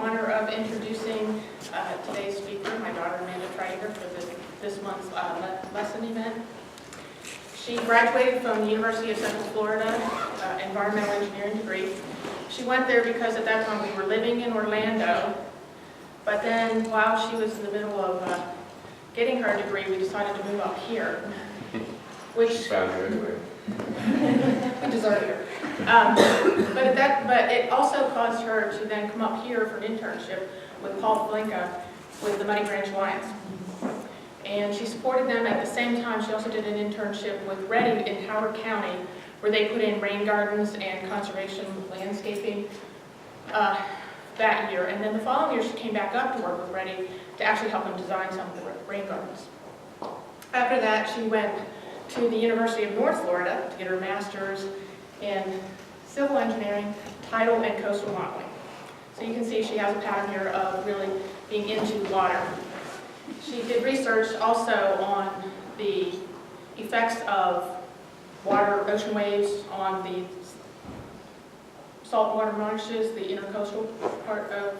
honor of introducing today's speaker, my daughter Amanda Triger, for this month's lesson event. She graduated from the University of Central Florida, environmental engineering degree. She went there because at that time we were living in Orlando, but then while she was in the middle of getting her degree, we decided to move up here, which She found you anyway. we deserted her. But it also caused her to then come up here for an internship with Paul Flinka with the Muddy Branch Lions. And she supported them at the same time. She also did an internship with Ready in Howard County, where they put in rain gardens and conservation landscaping that year. And then the following year, she came back up to work with Ready to actually help them design some of the rain gardens. After that, she went to the University of North Florida to get her master's in civil engineering, tidal and coastal modeling. So you can see she has a pattern here of really being into water. She did research also on the effects of water, ocean waves on the saltwater marshes, the intercoastal part of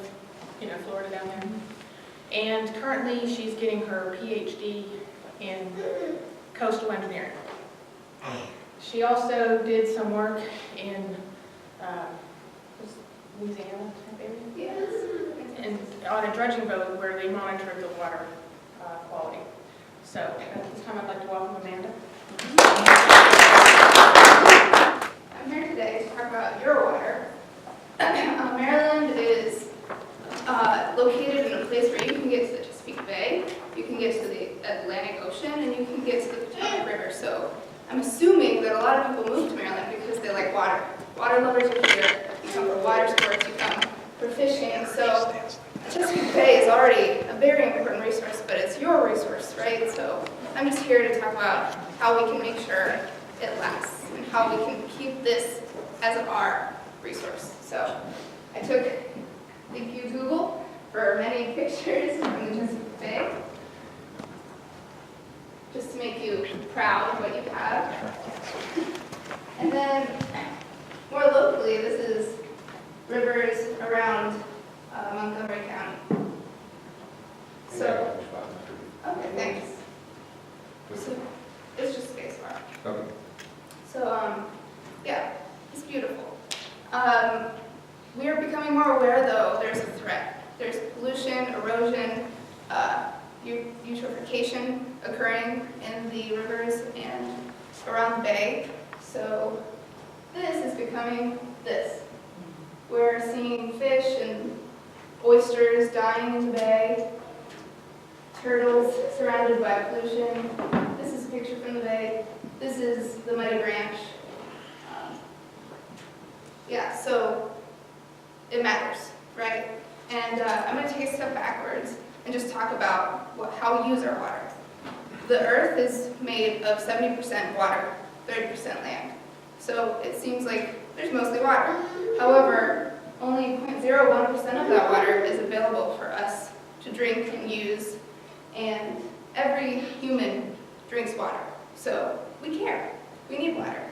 Florida down there. And currently she's getting her PhD in coastal engineering. She also did some work in Louisiana type area? Yes. And on a dredging boat where they monitor the water quality. So at this time I'd like to welcome Amanda. I'm here today to talk about your water. Maryland is located in a place where you can get to the Chesapeake Bay, you can get to the Atlantic Ocean, and you can get to the Potomac River. So I'm assuming that a lot of people move to Maryland because they like water. Water lovers are here. You come for water sports, you come for fishing. So Chesapeake Bay is already a very important resource, but it's your resource, right? So I'm just here to talk about how we can make sure it lasts and how we can keep this as our resource. So I took, thank you Google, for many pictures from the Chesapeake Bay, just to make you proud of what you have. And then, more locally, this is rivers around Montgomery County. So, okay, thanks. So, it's just space bar. Okay. So, yeah, it's beautiful. We are becoming more aware, though, there's a threat. There's pollution, erosion, eutrophication occurring in the rivers and around the bay. So this is becoming this. We're seeing fish and oysters dying in the bay, turtles surrounded by pollution. This is a picture from the bay. This is the Muddy Branch. Yeah, so it matters, right? And I'm going to take a step backwards and just talk about how we use our water. The earth is made of 70% water, 30% land. So it seems like there's mostly water. However, only 0.01% of that water is available for us to drink and use, and every human drinks water. So we care. We need water.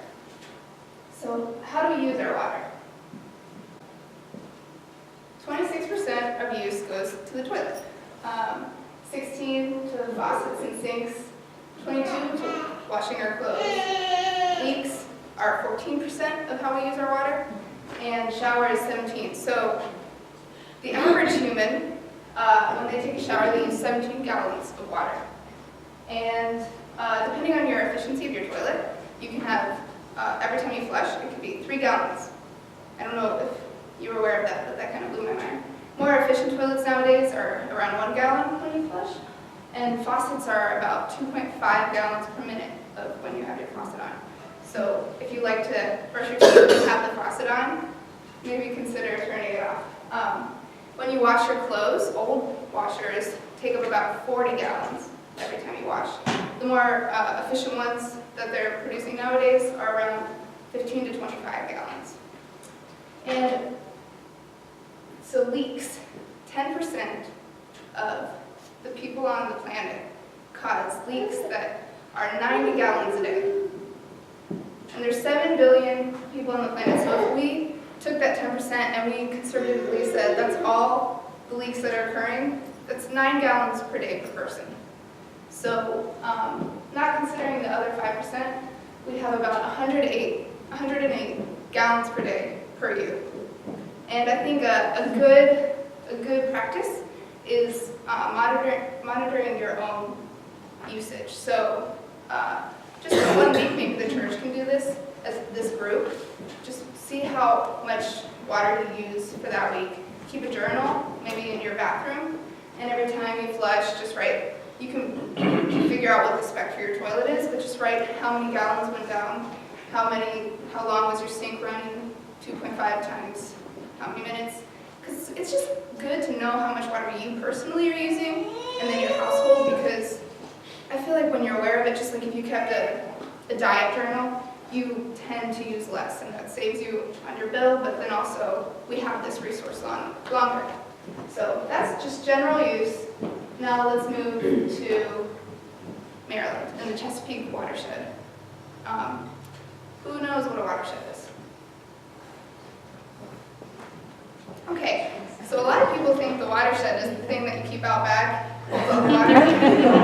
So how do we use our water? 26% of use goes to the toilet, 16 to faucets and sinks, 22 to washing our clothes. Leaks are 14% of how we use our water, and shower is 17. So the average human, when they take a shower, they use 17 gallons of water. And depending on your efficiency of your toilet, you can have, every time you flush, it could be 3 gallons. I don't know if you were aware of that, but that kind of blew my mind. More efficient toilets nowadays are around 1 gallon when you flush, and faucets are about 2.5 gallons per minute of when you have your faucet on. So if you like to brush your teeth and have the faucet on, maybe consider turning it off. When you wash your clothes, old washers take up about 40 gallons every time you wash. The more efficient ones that they're producing nowadays are around 15 to 25 gallons. And so leaks, 10% of the people on the planet cause leaks that are 90 gallons a day. And there's 7 billion people on the planet, so if we took that 10% and we conservatively said that's all the leaks that are occurring, that's 9 gallons per day per person. So not considering the other 5%, we have about 108 gallons per day per youth. And I think a good practice is monitoring your own usage. So just for 1 week, maybe the church can do this as this group. Just see how much water you use for that week. Keep a journal, maybe in your bathroom, and every time you flush, just write. You can figure out what the spec for your toilet is, but just write how many gallons went down, how long was your sink running, 2.5 times how many minutes. Because it's just good to know how much water you personally are using, and then your household, because I feel like when you're aware of it, just like if you kept a diet journal, you tend to use less, and that saves you on your bill, but then also we have this resource longer. So that's just general use. Now let's move to Maryland and the Chesapeake watershed. Who knows what a watershed is? Okay, so a lot of people think the watershed is the thing that you keep out back.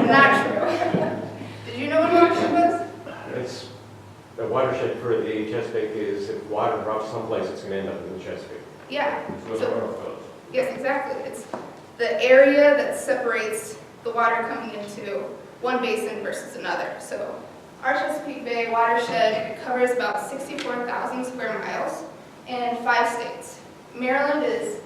Not true. Did you know what a watershed was? It's the watershed for the Chesapeake is if water drops someplace, it's going to end up in the Chesapeake. Yeah. It's where the So- runoff goes. Yes, exactly. It's the area that separates the water coming into one basin versus another. So our Chesapeake Bay watershed covers about 64,000 square miles and 5 states. Maryland is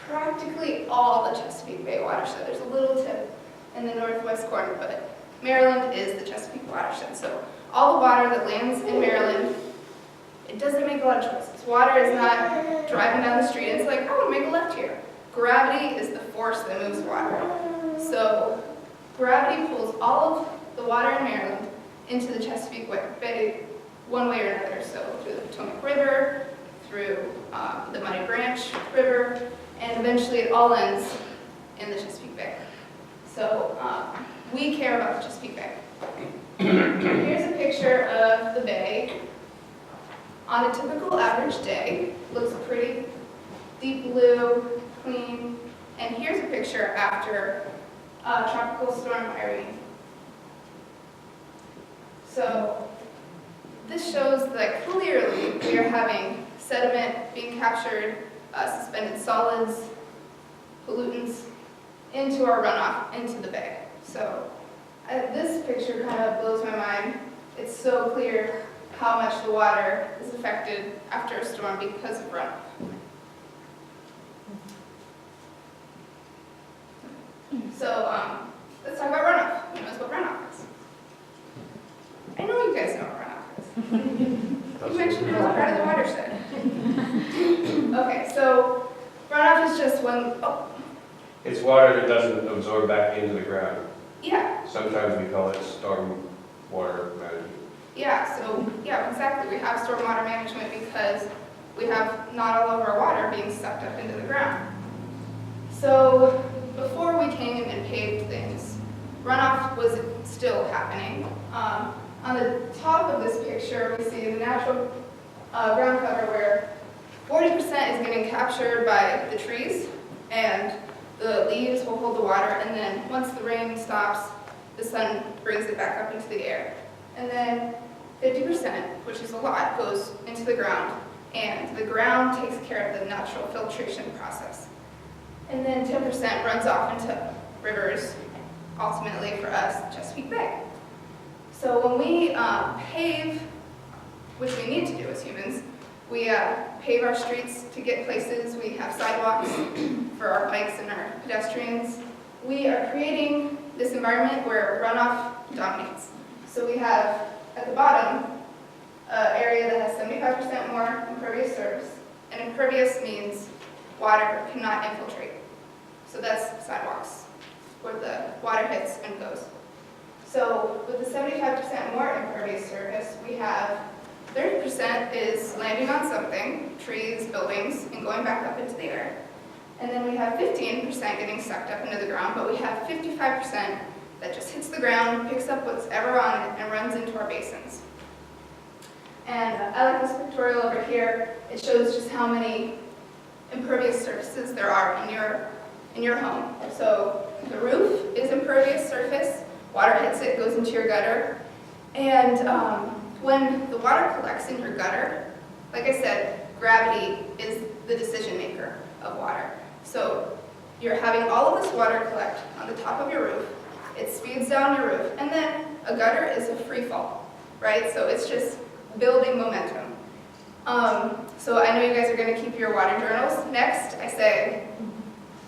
practically all the Chesapeake Bay watershed. There's a little tip in the northwest corner, but Maryland is the Chesapeake watershed. So all the water that lands in Maryland, it doesn't make a lot of choices. Water is not driving down the street and it's like, I want to make a left here. Gravity is the force that moves water. So gravity pulls all of the water in Maryland into the Chesapeake Bay one way or another. So through the Potomac River, through the Muddy Branch River, and eventually it all ends in the Chesapeake Bay. So we care about the Chesapeake Bay. Here's a picture of the bay. On a typical average day, looks pretty deep blue, clean. And here's a picture after Tropical Storm Irene. So this shows that clearly we are having sediment being captured, suspended solids, pollutants into our runoff into the bay. So this picture kind of blows my mind. It's so clear how much the water is affected after a storm because of runoff. So let's talk about runoff. Who knows what runoff is? I know you guys know what runoff is. You mentioned it was part of the watershed. Okay, so runoff is just when, It's water that doesn't absorb back into the ground. yeah, Sometimes we call it storm water management. yeah, so, yeah, exactly. We have stormwater management because we have not all of our water being sucked up into the ground. So before we came and paved things, runoff was still happening. On the top of this picture, we see the natural ground cover where 40% is getting captured by the trees, and the leaves will hold the water, and then once the rain stops, the sun brings it back up into the air. And then 50%, which is a lot, goes into the ground, and the ground takes care of the natural filtration process. And then 10% runs off into rivers, ultimately for us, Chesapeake Bay. So when we pave, which we need to do as humans, we pave our streets to get places. We have sidewalks for our bikes and our pedestrians. We are creating this environment where runoff dominates. So we have, at the bottom, an area that has 75% more impervious surface. And impervious means water cannot infiltrate. So that's sidewalks, where the water hits and goes. So with the 75% more impervious surface, we have 30% is landing on something, trees, buildings, and going back up into the air. And then we have 15% getting sucked up into the ground, but we have 55% that just hits the ground, picks up what's ever on it, and runs into our basins. And I like this pictorial over here. It shows just how many impervious surfaces there are in your in your home. So the roof is impervious surface, water hits it, goes into your gutter, and when the water collects in your gutter, like I said, gravity is the decision maker of water. So you're having all of this water collect on the top of your roof, it speeds down your roof, and then a gutter is a free fall, right? So it's just building momentum. So I know you guys are going to keep your water journals. Next, I say,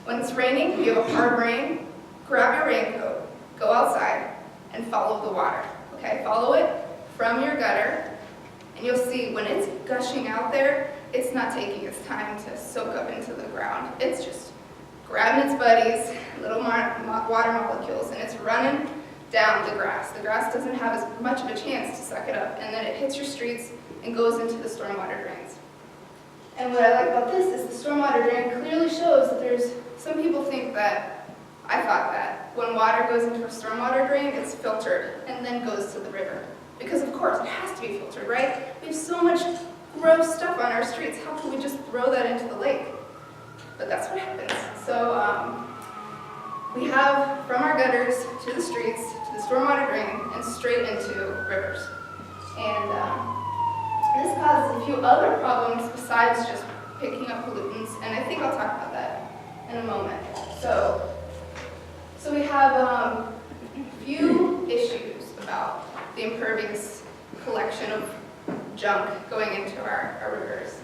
when it's raining, you have a hard rain, grab your raincoat, go outside, and follow the water, okay? Follow it from your gutter, and you'll see when it's gushing out there, it's not taking its time to soak up into the ground. It's just grabbing its buddies, little water molecules, and it's running down the grass. The grass doesn't have as much of a chance to suck it up, and then it hits your streets and goes into the stormwater drains. And what I like about this is the stormwater drain clearly shows that there's, some people think that, I thought that, when water goes into a stormwater drain, it's filtered and then goes to the river. Because of course, it has to be filtered, right? We have so much gross stuff on our streets, how can we just throw that into the lake? But that's what happens. So we have from our gutters to the streets, to the stormwater drain, and straight into rivers. And this causes a few other problems besides just picking up pollutants, and I think I'll talk about that in a moment. So we have a few issues about the impervious collection of junk going into our rivers.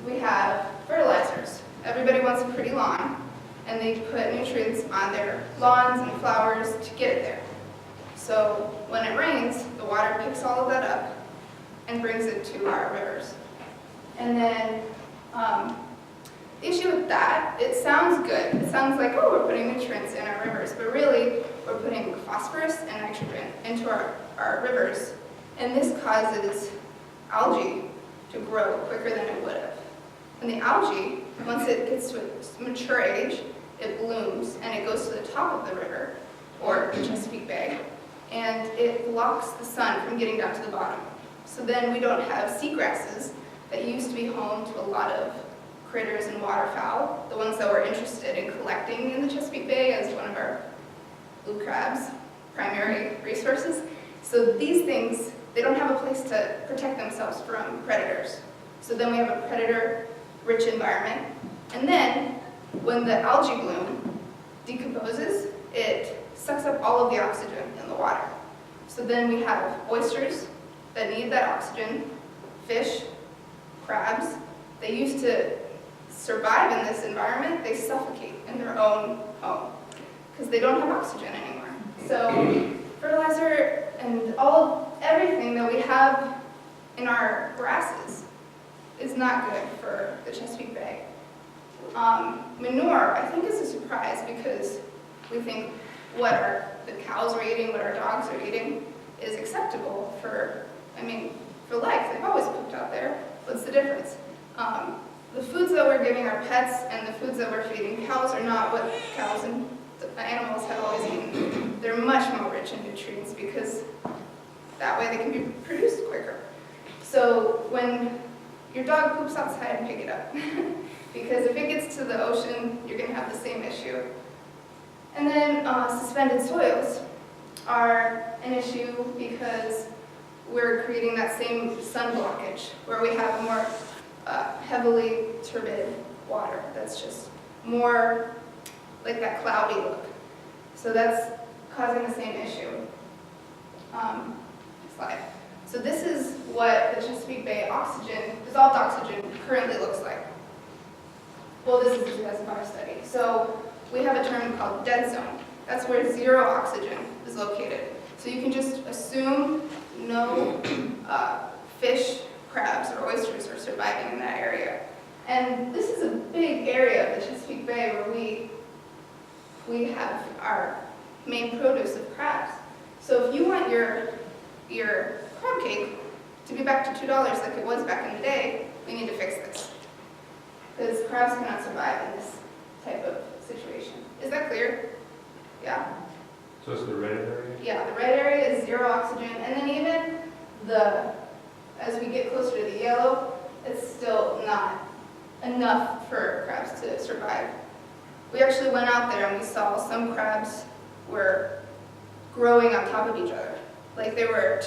We have fertilizers. Everybody wants a pretty lawn, and they put nutrients on their lawns and flowers to get it there. So when it rains, the water picks all of that up and brings it to our rivers. And then the issue with that, it sounds good. It sounds like, oh, we're putting nutrients in our rivers, but really we're putting phosphorus and nitrogen into our rivers, and this causes algae to grow quicker than it would have. And the algae, once it gets to its mature age, it blooms and it goes to the top of the river, or the Chesapeake Bay, and it blocks the sun from getting down to the bottom. So then we don't have seagrasses that used to be home to a lot of critters and waterfowl, the ones that we're interested in collecting in the Chesapeake Bay as one of our blue crabs' primary resources. So these things, they don't have a place to protect themselves from predators. So then we have a predator-rich environment. And then, when the algae bloom decomposes, it sucks up all of the oxygen in the water. So then we have oysters that need that oxygen, fish, crabs. They used to survive in this environment. They suffocate in their own home because they don't have oxygen anymore. So fertilizer and everything that we have in our grasses is not good for the Chesapeake Bay. Manure, I think, is a surprise because we think what the cows are eating, what our dogs are eating is acceptable for life. They've always pooped out there. What's the difference? The foods that we're giving our pets and the foods that we're feeding cows are not what cows and animals have always eaten. They're much more rich in nutrients because that way they can be produced quicker. So when your dog poops outside, pick it up. Because if it gets to the ocean, you're going to have the same issue. And then suspended soils are an issue because we're creating that same sun blockage where we have more heavily turbid water that's just more like that cloudy look. So that's causing the same issue. Next slide. So this is what the Chesapeake Bay oxygen, dissolved oxygen, currently looks like. Well, this is a 2005 study. So we have a term called dead zone. That's where zero oxygen is located. So you can just assume no fish, crabs, or oysters are surviving in that area. And this is a big area of the Chesapeake Bay where we have our main produce of crabs. So if you want your crab cake to be back to $2 like it was back in the day, we need to fix this. Because crabs cannot survive in this type of situation. Is that clear? Yeah? So it's the red area? Yeah, the red area is zero oxygen, and then even as we get closer to the yellow, it's still not enough for crabs to survive. We actually went out there and we saw some crabs were growing on top of each other. Like there were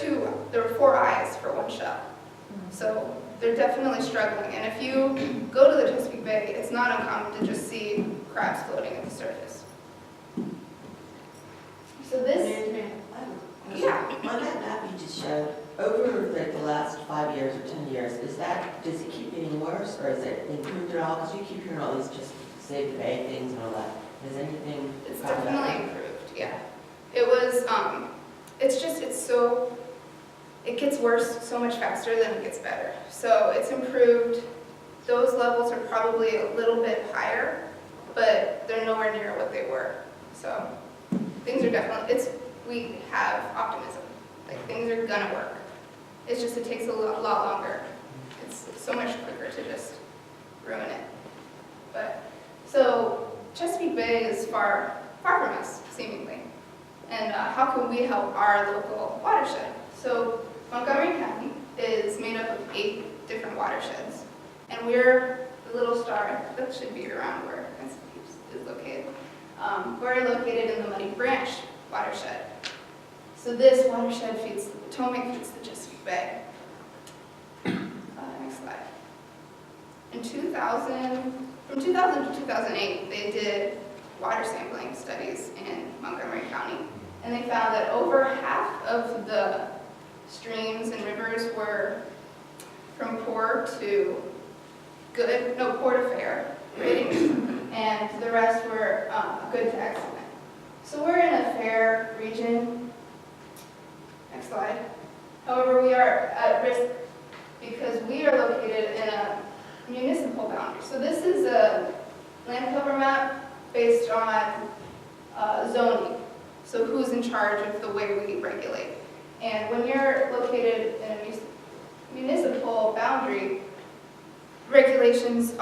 4 eyes for one shell. So they're definitely struggling. And if you go to the Chesapeake Bay, it's not uncommon to just see crabs floating at the surface. So this, yeah. On that map you just showed, over like the last 5 years or 10 years, does it keep getting worse or is it improved at all? Because you keep hearing all these just save the bay things and all that. Has anything? It's gotten definitely better? improved, yeah. It was, it gets worse so much faster than it gets better. So it's improved. Those levels are probably a little bit higher, but they're nowhere near what they were. So things are definitely, we have optimism. Like things are gonna work. It's just, it takes a lot longer. It's so much quicker to just ruin it. But, so Chesapeake Bay is far from us, seemingly. And how can we help our local watershed? So Montgomery County is made up of 8 different watersheds. And we're the little star that should be around where Chesapeake is located. We're located in the Muddy Branch watershed. So this watershed feeds the Potomac, feeds the Chesapeake Bay. Next slide. In 2000, from 2000 to 2008, they did water sampling studies in Montgomery County, and they found that over half of the streams and rivers were from poor to good, no, poor to fair ratings, and the rest were good to excellent. So we're in a fair region. Next slide. However, we are at risk because we are located in a municipal boundary. So this is a land cover map based on zoning. So who's in charge of the way we regulate. And when you're located in a municipal boundary, regulations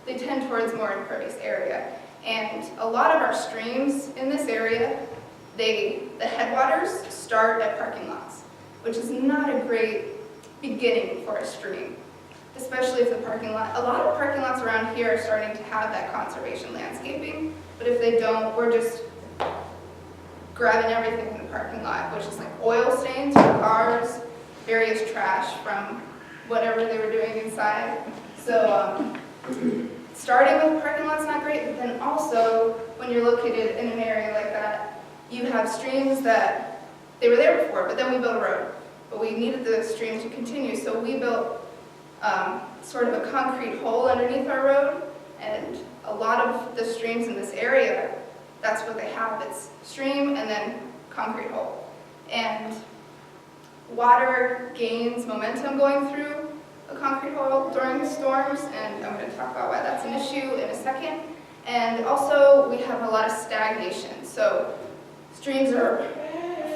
they tend towards more impervious area. And a lot of our streams in this area, the headwaters start at parking lots, which is not a great beginning for a stream, especially if a lot of parking lots around here are starting to have that conservation landscaping, but if they don't, we're just grabbing everything in the parking lot, which is like oil stains from cars, various trash from whatever they were doing inside. So starting with the parking lot's not great, but then also when you're located in an area like that, you have streams that they were there before, but then we built a road. But we needed the stream to continue, so we built sort of a concrete hole underneath our road, and a lot of the streams in this area, that's what they have. It's stream and then concrete hole. And water gains momentum going through a concrete hole during storms, and I'm going to talk about why that's an issue in a second. And also, we have a lot of stagnation. So streams are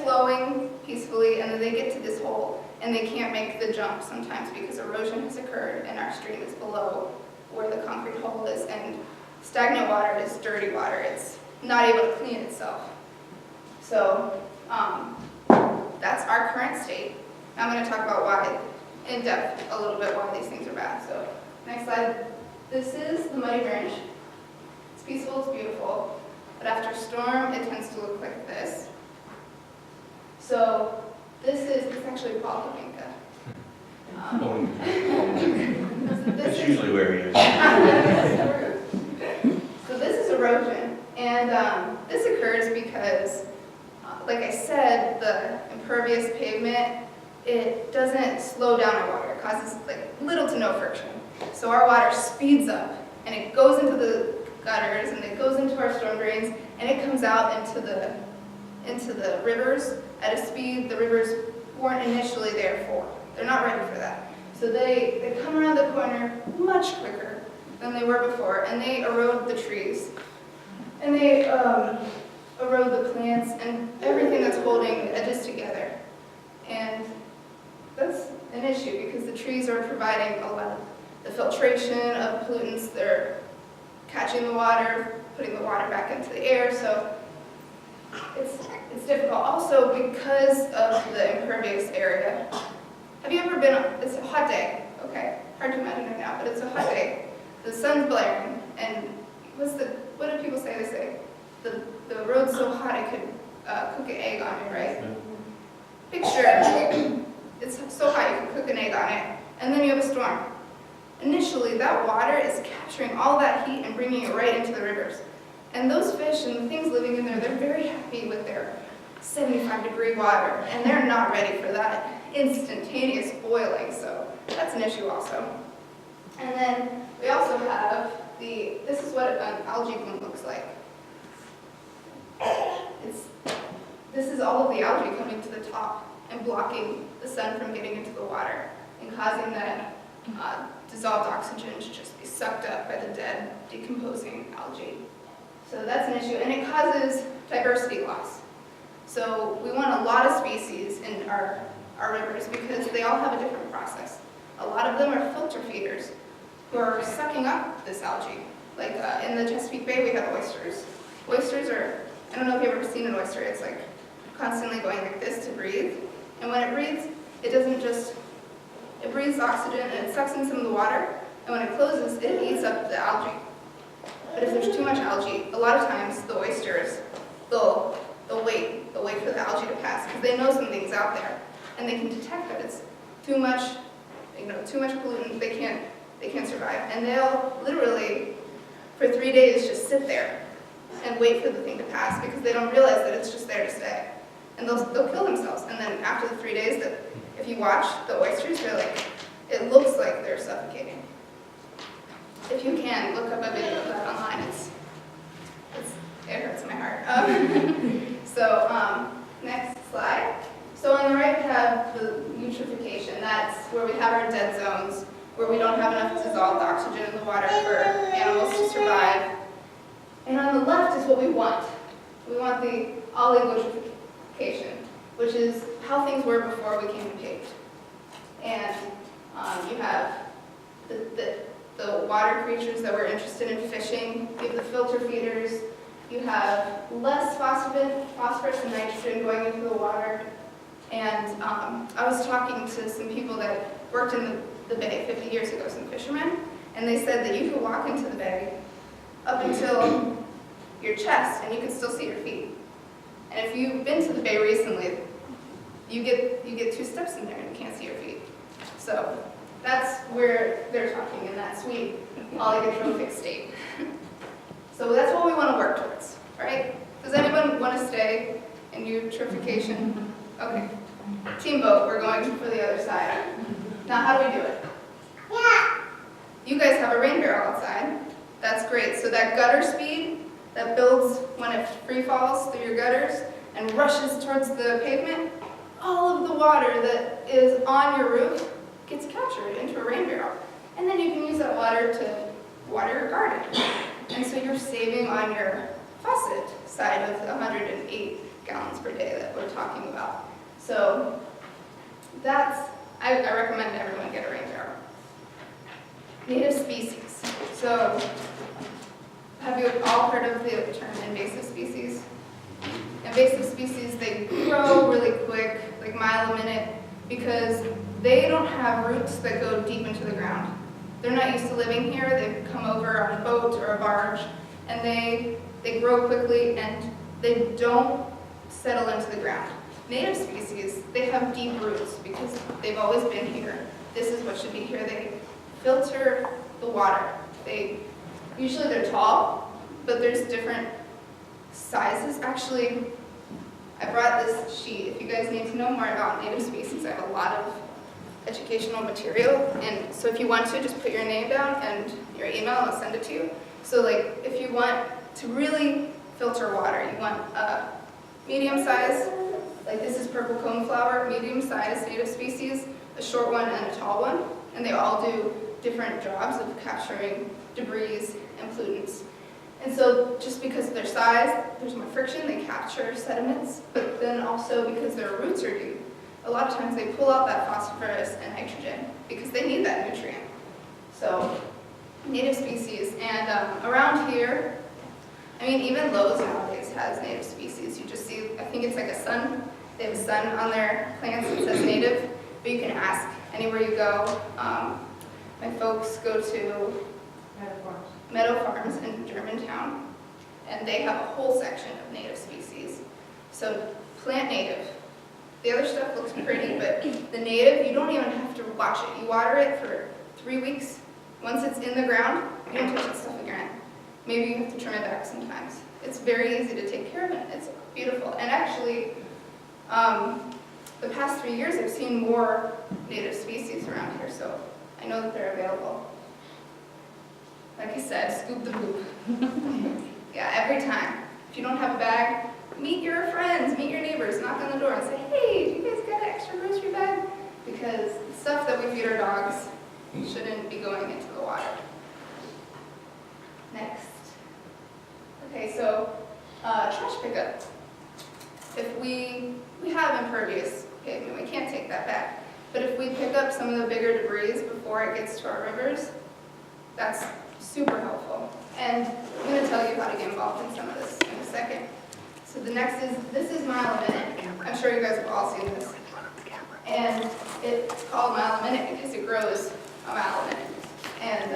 flowing peacefully, and then they get to this hole, and they can't make the jump sometimes because erosion has occurred, and our stream is below where the concrete hole is. And stagnant water is dirty water. It's not able to clean itself. So that's our current state. I'm going to talk about why, in depth, a little bit why these things are bad. So next slide. This is the Muddy Branch. It's peaceful, it's beautiful, but after storm, it tends to look like this. So it's actually Paul Kaminka. That's usually where he is. So this is erosion, and this occurs because, like I said, the impervious pavement, it doesn't slow down our water. It causes like little to no friction. So our water speeds up, and it goes into the gutters, and it goes into our storm drains, and it comes out into the rivers at a speed the rivers weren't initially there for. They're not ready for that. So they come around the corner much quicker than they were before, and they erode the trees. And they erode the plants and everything that's holding edges together. And that's an issue because the trees are providing a lot of the filtration of pollutants. They're catching the water, putting the water back into the air, so it's difficult. Also, because of the impervious area, have you ever been, it's a hot day, okay, hard to imagine right now, but it's a hot day. The sun's blaring, and what's the what do people say? They say, the road's so hot I could cook an egg on it, right? Picture, it's so hot you could cook an egg on it, and then you have a storm. Initially, that water is capturing all that heat and bringing it right into the rivers. And those fish and the things living in there, they're very happy with their 75-degree water, and they're not ready for that instantaneous boiling, so that's an issue also. And then we also have this is what an algae bloom looks like. This is all of the algae coming to the top and blocking the sun from getting into the water and causing that dissolved oxygen to just be sucked up by the dead, decomposing algae. So that's an issue, and it causes diversity loss. So we want a lot of species in our rivers because they all have a different process. A lot of them are filter feeders who are sucking up this algae. Like in the Chesapeake Bay, we have oysters. Oysters are, I don't know if you've ever seen an oyster, it's like constantly going like this to breathe. And when it breathes, it doesn't just, it breathes oxygen and it sucks in some of the water, and when it closes, it eats up the algae. But if there's too much algae, a lot of times the oysters, they'll wait for the algae to pass because they know something's out there, and they can detect that it's too much, too much pollutant. They can't survive, and they'll literally for 3 days just sit there and wait for the thing to pass because they don't realize that it's just there to stay, and they'll kill themselves. And then after the 3 days, if you watch the oysters, they're like, it looks like they're suffocating. If you can, look up a video of that online. It hurts my heart. Next slide. So on the right we have the eutrophication. That's where we have our dead zones, where we don't have enough dissolved oxygen in the water for animals to survive. And on the left is what we want. We want the oligoeutrophication, which is how things were before we came to paved. And you have the water creatures that were interested in fishing, you have the filter feeders, you have less phosphorus and nitrogen going into the water. And I was talking to some people that worked in the bay 50 years ago, some fishermen, and they said that you could walk into the bay up until your chest and you could still see your feet. And if you've been to the bay recently, you get 2 steps in there and you can't see your feet. So that's where they're talking, in that sweet oligotrophic state. So that's what we want to work towards, right? Does anyone want to stay in eutrophication? Okay. Team vote, we're going for the other side. Now, how do we do it? You guys have a rain barrel outside. That's great. So that gutter speed that builds when it free falls through your gutters and rushes towards the pavement, all of the water that is on your roof gets captured into a rain barrel. And then you can use that water to water your garden. And so you're saving on your faucet side of the 108 gallons per day that we're talking about. So I recommend everyone get a rain barrel. Native species. So have you all heard of the term invasive species? Invasive species, they grow really quick, like mile a minute, because they don't have roots that go deep into the ground. They're not used to living here. They've come over on a boat or a barge, and they grow quickly and they don't settle into the ground. Native species, they have deep roots because they've always been here. This is what should be here. They filter the water. Usually they're tall, but there's different sizes. Actually, I brought this sheet. If you guys need to know more about native species, I have a lot of educational material, and so if you want to, just put your name down and your email and I'll send it to you. So like, if you want to really filter water, you want a medium size, like this is purple coneflower, medium size native species, a short one and a tall one, and they all do different jobs of capturing debris and pollutants. And so just because of their size, there's more friction, they capture sediments, but then also because their roots are deep, a lot of times they pull out that phosphorus and nitrogen because they need that nutrient. So native species, and around here, I mean, even Lowe's nowadays has native species. You just see, I think it's like a sun. They have a sun on their plants that says native, but you can ask anywhere you go. My folks go to Meadow Farms in Germantown, and they have a whole section of native species. So plant native. The other stuff looks pretty, but the native, you don't even have to watch it. You water it for 3 weeks. Once it's in the ground, you don't touch that stuff again. Maybe you have to trim it back sometimes. It's very easy to take care of, and it's beautiful. And actually, the past 3 years, I've seen more native species around here, so I know that they're available. Like I said, scoop the poop. Yeah, every time. If you don't have a bag, meet your friends, meet your neighbors, knock on the door and say, hey, do you guys got an extra grocery bag? Because the stuff that we feed our dogs shouldn't be going into the water. Next. Okay, so trash pickup. If we have impervious pavement, we can't take that back. But if we pick up some of the bigger debris before it gets to our rivers, that's super helpful. And I'm going to tell you how to get involved in some of this in a second. So the next is, this is Mile a Minute. I'm sure you guys have all seen this. And it's called Mile a Minute because it grows a mile a minute. And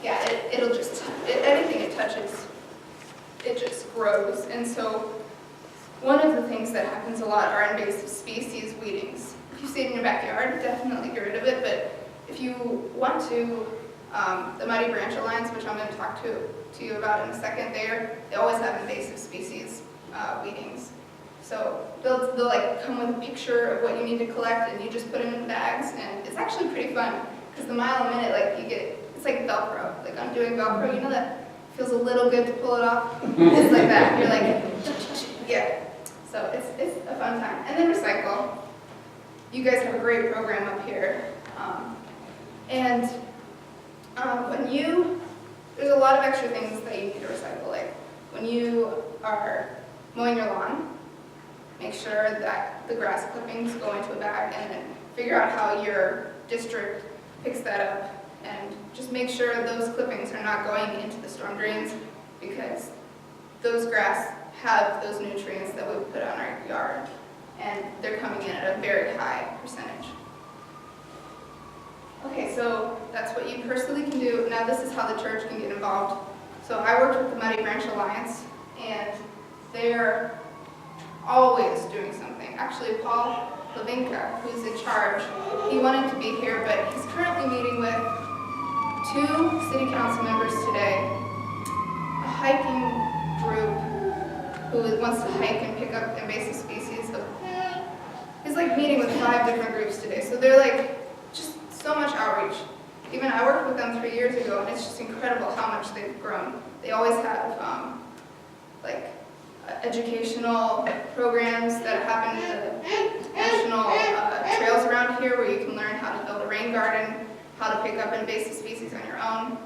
yeah, it'll just, anything it touches, it just grows. And so one of the things that happens a lot are invasive species weedings. If you see it in your backyard, definitely get rid of it. But if you want to, the Mighty Branch Alliance, which I'm going to talk to you about in a second, they always have invasive species weedings. So they'll like come with a picture of what you need to collect, and you just put them in bags, and it's actually pretty fun because the Mile a Minute, like you get, it's like Velcro. Like I'm doing Velcro, you know that feels a little good to pull it off. It's like that. You're like, yeah. So it's a fun time. And then recycle. You guys have a great program up here, there's a lot of extra things that you need to recycle. Like when you are mowing your lawn, make sure that the grass clippings go into a bag, and then figure out how your district picks that up, and just make sure those clippings are not going into the storm drains, because those grass have those nutrients that we put on our yard, and they're coming in at a very high percentage. Okay, so that's what you personally can do. Now this is how the church can get involved. So I worked with the Mighty Branch Alliance, and they're always doing something. Actually, Paul Lavinka, who's in charge, he wanted to be here, but he's currently meeting with 2 city council members today, a hiking group who wants to hike and pick up invasive species. He's like meeting with 5 different groups today, so they're like just so much outreach. Even I worked with them 3 years ago, and it's just incredible how much they've grown. They always have like educational programs that happen in the national trails around here, where you can learn how to build a rain garden, how to pick up invasive species on your own.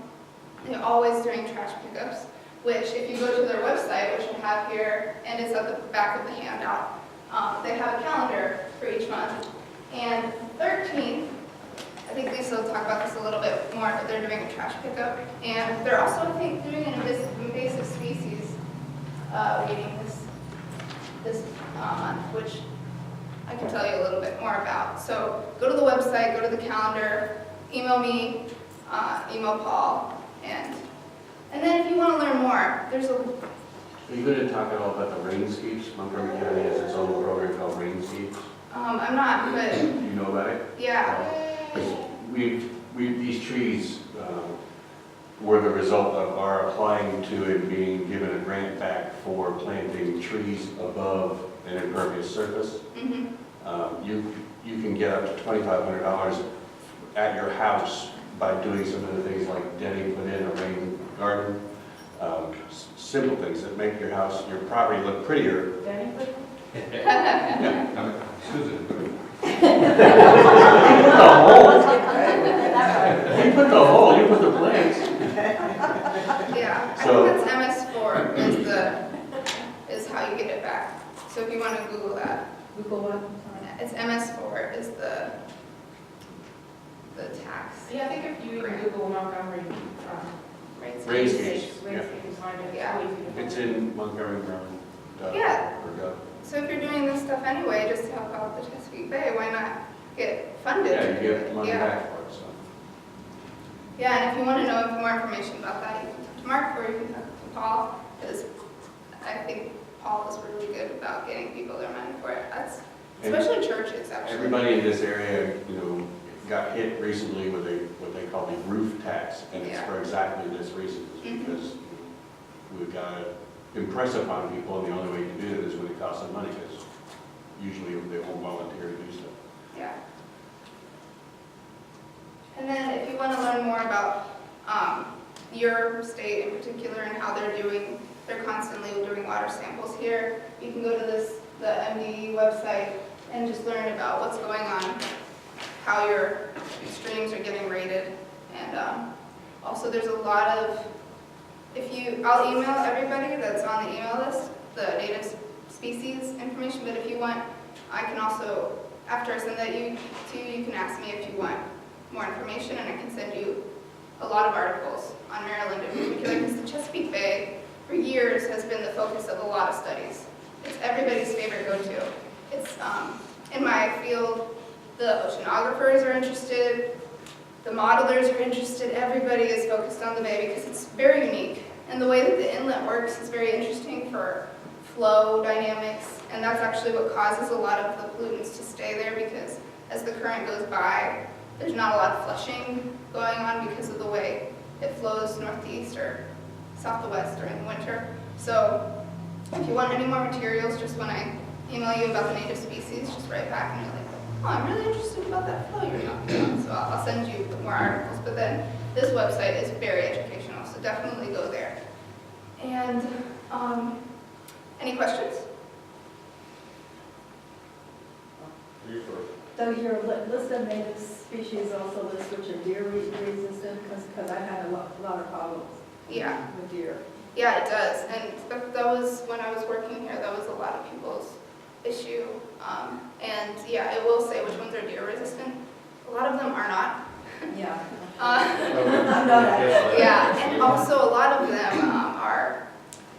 They're always doing trash pickups, which if you go to their website, which we have here, and it's at the back of the handout, they have a calendar for each month. And 13th, I think Lisa will talk about this a little bit more, but they're doing a trash pickup. And they're also, I think, doing an invasive species weeding this month, which I can tell you a little bit more about. So go to the website, go to the calendar, email me, email Paul, and then if you want to learn more, there's a... Are you going to talk at all about the rainscapes? Montgomery County has its own program called Rainscapes. I'm not, but Do you know about it? yeah. These trees were the result of our applying to and being given a grant back for planting trees above an impervious surface. Mm-hmm. You can get up to $2,500 at your house by doing some of the things like Denny put in a rain garden. Simple things that make your house, your property look prettier. Danny, Yeah. Susan. You put the hole, you put the plants. Yeah, I So- think it's MS4 is how you get it back. So if you want to Google that, Google what? it's MS4 is the tax. Yeah, I think if you even Google Montgomery, Rates. Rainscapes, yeah. you can find it. Yeah. It's easy to find. It's in Montgomery, Maryland. Yeah. Or Gov. So if you're doing this stuff anyway, just to help out the Chesapeake Bay, why not get funded? Yeah, to you do get it? money Yeah. back for it, so. Yeah, and if you want to know more information about that, you can talk to Mark or you can talk to Paul, because I think Paul is really good about getting people their money for it. That's, And especially churches, actually. everybody in this area, got hit recently with what they call the roof tax, and it's Yeah. for exactly this reason, is Mhm. because we've got to impress upon people, and the only way to do it is when it costs them money, because usually they won't volunteer to do so. Yeah. And then if you want to learn more about your state in particular and how they're constantly doing water samples here, you can go to the MDE website and just learn about what's going on, how your streams are getting rated. And also there's a lot of, I'll email everybody that's on the email list, the native species information, but if you want, I can also, after I send that to you, you can ask me if you want more information, and I can send you a lot of articles on Maryland in particular, because the Chesapeake Bay for years has been the focus of a lot of studies. It's everybody's favorite go-to. It's, in my field, the oceanographers are interested, the modelers are interested, everybody is focused on the bay because it's very unique. And the way that the inlet works is very interesting for flow dynamics, and that's actually what causes a lot of the pollutants to stay there, because as the current goes by, there's not a lot of flushing going on because of the way it flows northeast or south to west during the winter. So if you want any more materials, just when I email you about the native species, just write back and you're like, oh, I'm really interested about that flow you're talking about. So I'll send you more articles. But then this website is very educational, so definitely go there. And any questions? You first. So your list of native species also lists which are deer resistant, because I had a lot of problems Yeah. with deer. Yeah, it does. And that was, when I was working here, that was a lot of people's issue. And yeah, it will say which ones are deer resistant. A lot of them are not. Yeah. I know that. Yeah, and also a lot of them are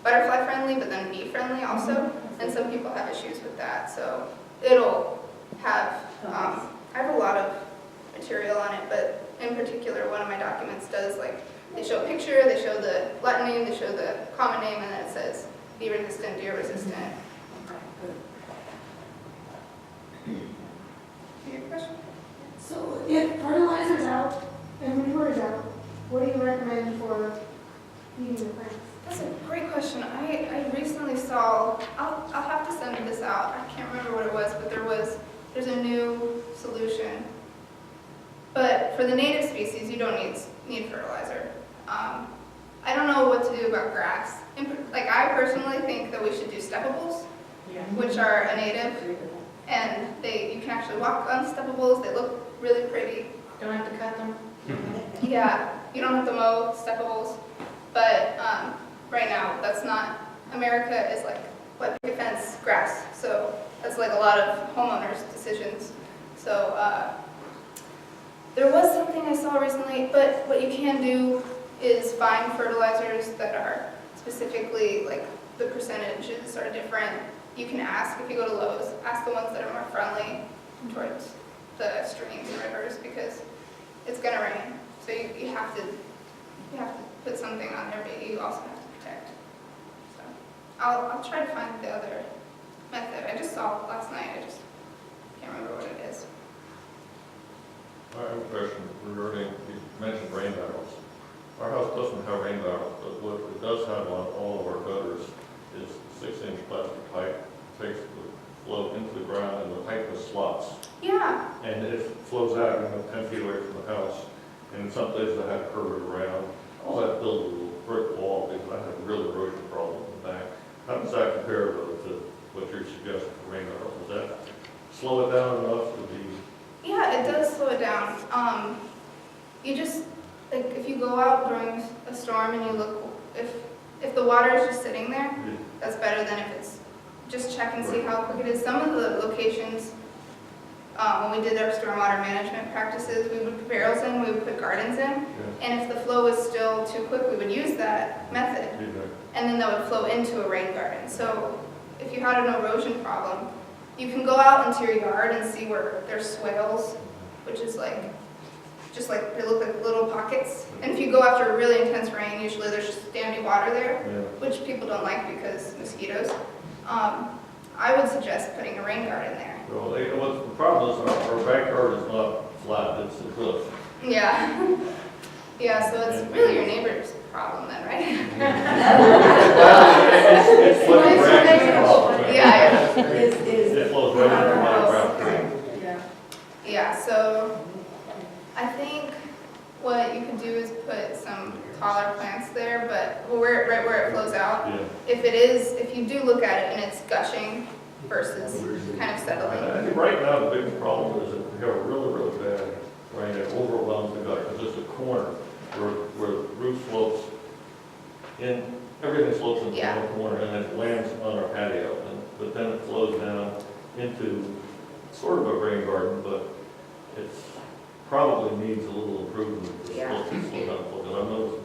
butterfly friendly, but then bee friendly also. And some people have issues with that. So it'll have, I have a lot of material on it, but in particular, one of my documents does, like, they show a picture, they show the Latin name, they show the common name, and then it says bee resistant, deer resistant. Any question? So if fertilizer's out and manure's out, what do you recommend for feeding the plants? That's a great question. I recently saw, I'll have to send this out. I can't remember what it was, but there's a new solution. But for the native species, you don't need fertilizer. I don't know what to do about grass. Like, I personally think that we should do steppables, which are a native, and you can actually walk on steppables. They look really pretty. Don't have to cut them. Yeah, you don't have to mow steppables, but right now, that's not, America is like wet picket fence grass, so that's like a lot of homeowners' decisions. So there was something I saw recently, but what you can do is find fertilizers that are specifically, like, the percentages are different. You can ask, if you go to Lowe's, ask the ones that are more friendly towards the streams and rivers, because it's gonna rain. So you have to put something on there, but you also have to protect. So I'll try to find the other method. I just saw it last night. I just can't remember what it is. I have a question regarding, you mentioned rain barrels. Our house doesn't have rain barrels, but what it does have on all of our gutters is 6-inch plastic pipe, takes the flow into the ground, and the pipe has slots. Yeah. And it flows out, 10 feet away from the house. And in some places I had to curve it around. All that built a little brick wall because I had a real erosion problem in the back. How does that compare to what you're suggesting for rain barrels? Does that slow it down enough to be? Yeah, it does slow it down. You just, like, if you go out during a storm and you look, if the water is just sitting there, that's better than if it's, just check and see how quick it is. Some of the locations, when we did our stormwater management practices, we would put barrels in, we would put gardens in, and if the flow was still too quick, we would use that method, and then that would flow into a rain garden. So if you had an erosion problem, you can go out into your yard and see where there's swales, which is like just like, they look like little pockets. And if you go after a really intense rain, usually there's just standing water there, Yeah. which people don't like because mosquitoes. I would suggest putting a rain guard in there. Well, what's the problem is our backyard is not flat, it's a cliff. Yeah. Yeah, so it's really your neighbor's problem then, right? It's what It's rain manageable. is. Yeah, It flows right into my ground. Yeah. yeah, so I think what you could do is put some taller plants there, but right where it flows out. Yeah. If you do look at it and it's gushing versus kind of I settling. think right now, the biggest problem is that we have a really, really bad rain that overwhelms the gutter, because it's a corner where the roof slopes in, everything slopes into Yeah. one corner, and then it lands on our patio, but then it flows down into sort of a rain garden, but it's probably needs a little improvement to Yeah. slow down, because I've noticed,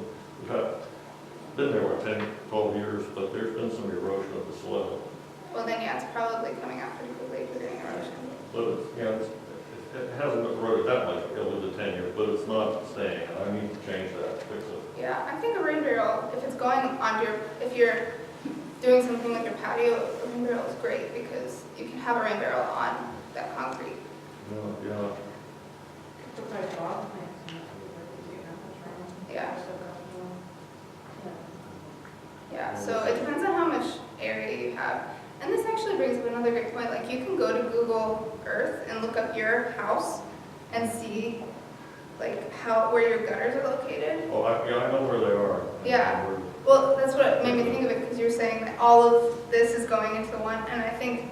been there, 10, 12 years, but there's been some erosion of the soil. Well, then, yeah, it's probably coming after the lake or getting erosion. But it's, you know, it hasn't eroded that much over the 10 years, but it's not staying, and I need to change that, fix it. Yeah, I think a rain barrel, if it's going on if you're doing something like your patio, a rain barrel is great because you can have a rain barrel on that concrete. Yeah. Yeah. Yeah, so it depends on how much area you have. And this actually brings up another great point, like you can go to Google Earth and look up your house and see like where your gutters are located. Oh, I know where they are. Yeah. Well, that's what made me think of it, because you were saying that all of this is going into one, and I think,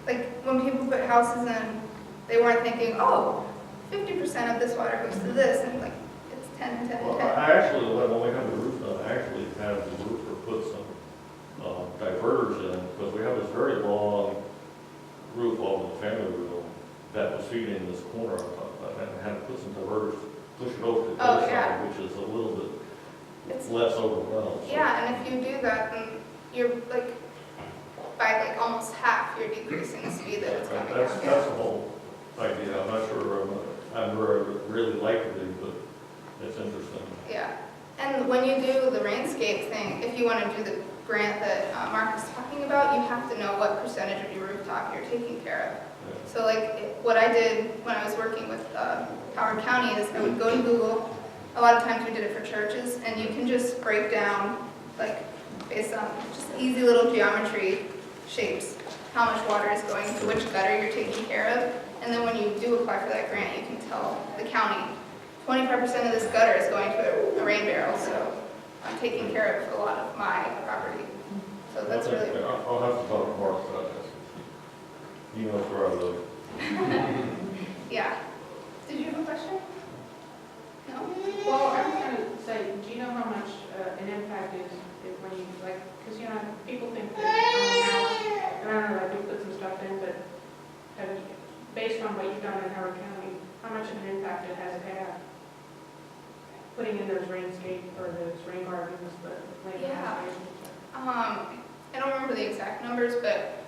like, when people put houses in, they weren't thinking, oh, 50% of this water goes to this, and like, it's 10 and 10 and Well, 10. I actually, when we have the roof done, I actually had the roofer put some diverters in, because we have this very long roof over the family room that was feeding this corner on top of it, and I had to put some diverters, push it over to the Oh, other yeah. side, which is a little bit It's, less overwhelmed. so- yeah, and if you do that, then you're like, by like almost half, you're decreasing the speed that it's coming That's down. the whole idea. I'm not sure I'm where I would really like to be, but it's interesting. Yeah, and when you do the rainscape thing, if you want to do the grant that Mark was talking about, you have to know what percentage of your rooftop you're taking care of. Yeah. So like, what I did when I was working with Howard County is I would go to Google. A lot of times we did it for churches, and you can just break down, like, based on just easy little geometry shapes, how much water is going to which gutter you're taking care of. And then when you do apply for that grant, you can tell the county, 25% of this gutter is going to a rain barrel, so I'm taking care of a lot of my property. So that's really important. I'll have to talk to Mark about this. He knows where I live. Yeah. Did you have a question? No? Well, I was gonna say, do you know how much an impact is if when you, like, because, you know, people think that on a house, and I don't know, like, we put some stuff in, but have you, based on what you've done in Howard County, how much of an impact it has had? Putting in those rainscape, or those rain gardens, the planting Yeah. stations? I don't remember the exact numbers, but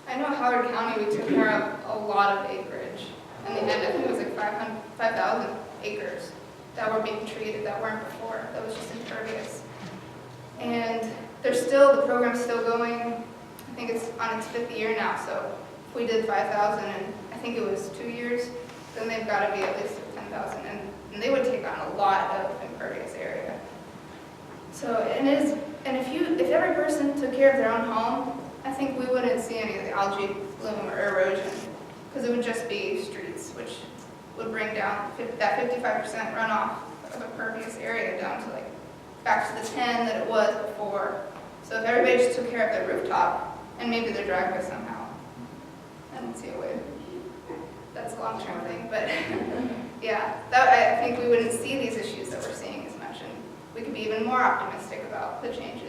I know Howard County, we took care of a lot of acreage. In the end, I think it was like 5,000 acres that were being treated that weren't before, that was just impervious. And there's still, the program's still going, I think it's on its 5th year now, so if we did 5,000 and I think it was 2 years, then they've got to be at least 10,000, and they would take on a lot of impervious area. So, and if every person took care of their own home, I think we wouldn't see any of the algae bloom or erosion, because it would just be streets, which would bring down that 55% runoff of impervious area down to like, back to the 10 that it was before. So if everybody just took care of their rooftop, and maybe their driveway somehow, I don't see a way. That's a long-term thing, but yeah, I think we wouldn't see these issues that we're seeing as much, and we could be even more optimistic about the changes